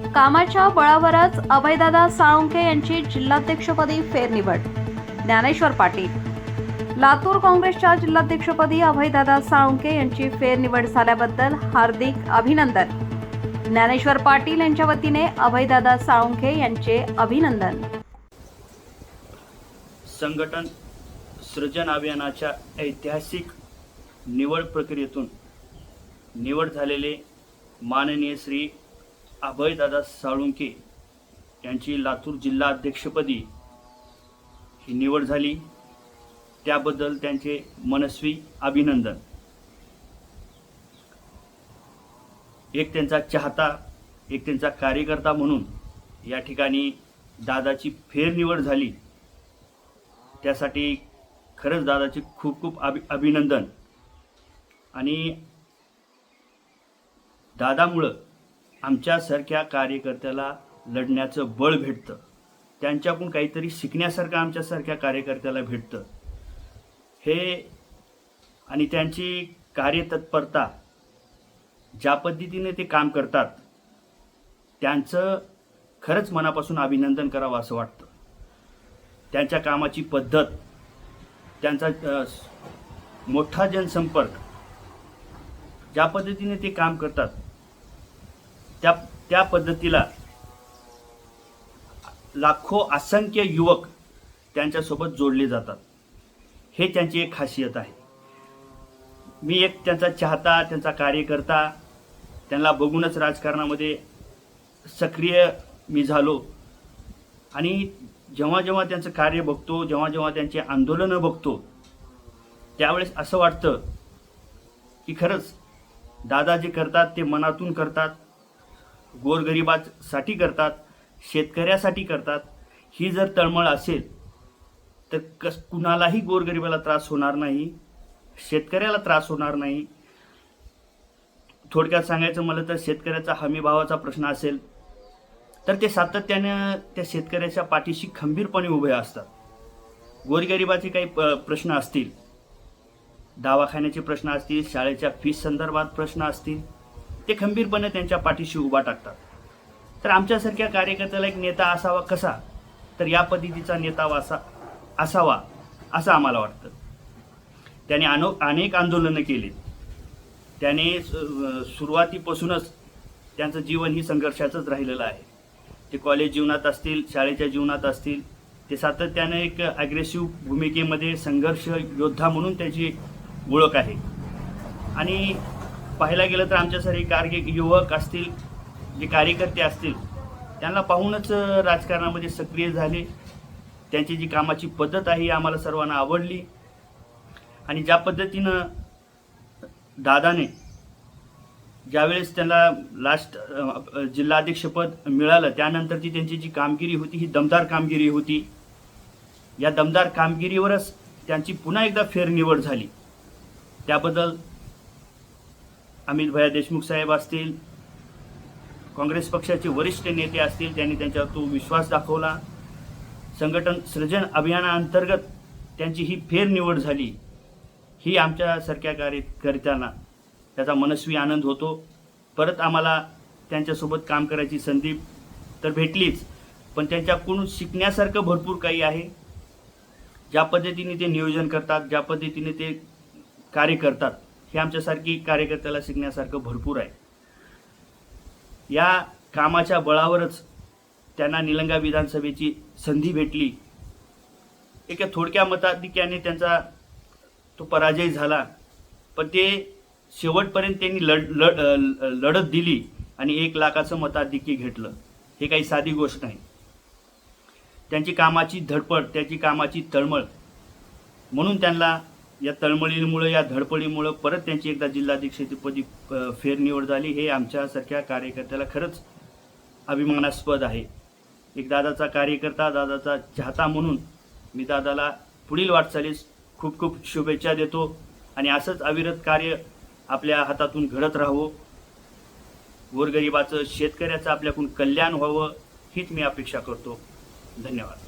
कामाच्या बळावरच अभयदादा साळुंखे यांची जिल्हाध्यक्षपदी फेरनिवड. ज्ञानेश्वर पाटील. लातूर काँग्रेसच्या जिल्हाध्यक्षपदी अभयदादा साळुंखे यांची फेरनिवड झाल्याबद्दल हार्दिक अभिनंदन. ज्ञानेश्वर पाटील यांच्या वतीने अभयदादा साळुंखे यांचे अभिनंदन. संघटन सृजन अभियानाच्या ऐतिहासिक निवड प्रक्रियेतून निवड झालेले माननीय श्री अभयदादा साळुंखे यांची लातूर जिल्हाध्यक्षपदी ही निवड झाली, त्याबद्दल त्यांचे मनस्वी अभिनंदन. एक त्यांचा चाहता, एक त्यांचा कार्यकर्ता म्हणून या ठिकाणी दादाची फेरनिवड झाली, त्यासाठी खरंच दादाचे खूप खूप अभिनंदन. आणि दादामुळं आमच्यासारख्या कार्यकर्त्याला लढण्याचं बळ भेटतं, त्यांच्याकडून काहीतरी शिकण्यासारखं आमच्यासारख्या कार्यकर्त्याला भेटतं. हे आणि त्यांची कार्यतत्परता, ज्या पद्धतीने ते काम करतात, त्यांचं खरंच मनापासून अभिनंदन करावं असं वाटतं. त्यांच्या कामाची पद्धत, त्यांचा मोठा जनसंपर्क, ज्या पद्धतीने ते काम करतात त्या पद्धतीला लाखो असंख्य युवक त्यांच्यासोबत जोडले जातात. हे त्यांची एक खासियत आहे. मी एक त्यांचा चाहता, त्यांचा कार्यकर्ता, त्यांना बघूनच राजकारणामध्ये सक्रिय मी झालो. आणि जेव्हा जेव्हा त्यांचं कार्य बघतो, जेव्हा जेव्हा त्यांची आंदोलनं बघतो, त्यावेळेस असं वाटतं की खरंच दादा जे करतात ते मनातून करतात, गोरगरिबासाठी करतात, शेतकऱ्यासाठी करतात. ही जर तळमळ असेल तर कुणालाही गोरगरिबाला त्रास होणार नाही, शेतकऱ्याला त्रास होणार नाही. थोडक्यात सांगायचं म्हणलं तर शेतकऱ्याचा हमीभावाचा प्रश्न असेल तर ते सातत्यानं त्या शेतकऱ्याच्या पाठीशी खंबीरपणे उभे असतात. गोरगरिबाचे काही प्रश्न असतील, दवाखान्याचे प्रश्न असतील, शाळेच्या फीस संदर्भात प्रश्न असतील, ते खंबीरपणे त्यांच्या पाठीशी उभा टाकतात. तर आमच्यासारख्या कार्यकर्त्याला एक नेता असावा कसा, तर या पद्धतीचा नेता असावा असं आम्हाला वाटतं. त्याने अनेक आंदोलनं केली. त्याने सुरुवातीपासूनच त्यांचं जीवन ही संघर्षाचंच राहिलेलं आहे. ते कॉलेज जीवनात असतील, शाळेच्या जीवनात असतील, ते सातत्याने एक ॲग्रेसिव्ह भूमिकेमध्ये संघर्ष योद्धा म्हणून त्याची ओळख आहे. आणि पाहायला गेलं तर आमच्यासारखे युवक असतील, जे कार्यकर्ते असतील, त्यांना पाहूनच राजकारणामध्ये सक्रिय झाले. त्यांची जी कामाची पद्धत आहे आम्हाला सर्वांना आवडली. आणि ज्या पद्धतीनं दादाने ज्यावेळेस त्यांना लास्ट जिल्हाध्यक्षपद मिळालं, त्यानंतरची त्यांची जी कामगिरी होती ही दमदार कामगिरी होती. या दमदार कामगिरीवरच त्यांची पुन्हा एकदा फेरनिवड झाली. त्याबद्दल अमित भैया देशमुख साहेब असतील, काँग्रेस पक्षाचे वरिष्ठ नेते असतील, त्यांनी त्यांच्यावर तो विश्वास दाखवला. संघटन सृजन अभियानाअंतर्गत त्यांची ही फेरनिवड झाली. ही आमच्यासारख्या कार्यकर्त्यांना त्याचा मनस्वी आनंद होतो. परत आम्हाला त्यांच्यासोबत काम करायची संधी तर भेटलीच, पण त्यांच्याकडून शिकण्यासारखं भरपूर काही आहे. ज्या पद्धतीने ते नियोजन करतात, ज्या पद्धतीने ते कार्य करतात, हे आमच्यासारखी कार्यकर्त्याला शिकण्यासारखं भरपूर आहे. या कामाच्या बळावरच त्यांना निलंगा विधानसभेची संधी भेटली. एका थोडक्या मताधिक्याने त्यांचा तो पराजय झाला, पण ते शेवटपर्यंत त्यांनी लढत दिली आणि 1 लाखाचं मताधिक्य घेतलं. हे काही साधी गोष्ट नाही. त्यांची कामाची धडपड, त्याची कामाची तळमळ, म्हणून त्यांना या तळमळीमुळं, या धडपडीमुळं परत त्यांची एकदा जिल्हाध्यक्षपदी फेरनिवड झाली. हे आमच्यासारख्या कार्यकर्त्याला खरंच अभिमानास्पद आहे. एक दादाचा कार्यकर्ता, दादाचा चाहता म्हणून मी दादाला पुढील वाटचालीस खूप खूप शुभेच्छा देतो. आणि असंच अविरत कार्य आपल्या हातातून घडत राहावं, गोरगरिबाचं, शेतकऱ्याचं आपल्याकडून कल्याण व्हावं, हीच मी अपेक्षा करतो. धन्यवाद.